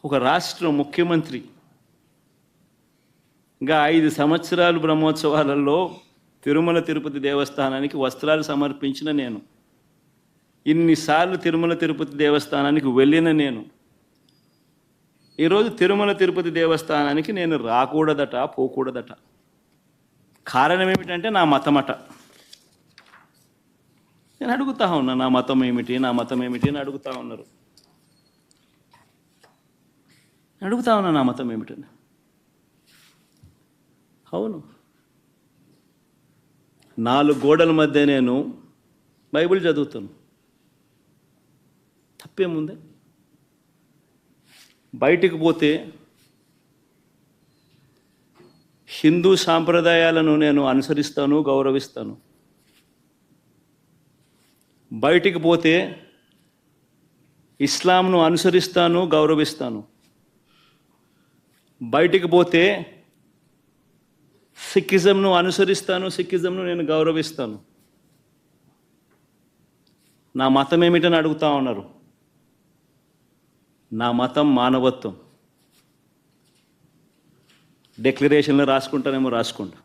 ఒక రాష్ట్ర ముఖ్యమంత్రిగా 5 సంవత్సరాలు బ్రహ్మోత్సవాలలో తిరుమల తిరుపతి దేవస్థానానికి వస్త్రాలు సమర్పించిన నేను, ఇన్నిసార్లు తిరుమల తిరుపతి దేవస్థానానికి వెళ్ళిన నేను, ఈరోజు తిరుమల తిరుపతి దేవస్థానానికి నేను రాకూడదట, పోకూడదట. కారణం ఏమిటంటే నా మతమట. నేను అడుగుతా ఉన్నా, నా మతం ఏమిటి, నా మతం ఏమిటి అని అడుగుతా ఉన్నారు. అడుగుతా ఉన్నా నా మతం ఏమిటని. అవును, 4 గోడల మధ్య నేను బైబిల్ చదువుతాను. తప్పేముంది? బయటికి పోతే హిందూ సాంప్రదాయాలను నేను అనుసరిస్తాను, గౌరవిస్తాను. బయటికి పోతే ఇస్లాంను అనుసరిస్తాను, గౌరవిస్తాను. బయటికి పోతే సిక్కిజంను అనుసరిస్తాను, సిక్కిజంను నేను గౌరవిస్తాను. నా మతం ఏమిటని అడుగుతా ఉన్నారు. నా మతం మానవత్వం. డిక్లరేషన్లో రాసుకుంటానేమో రాసుకోండి.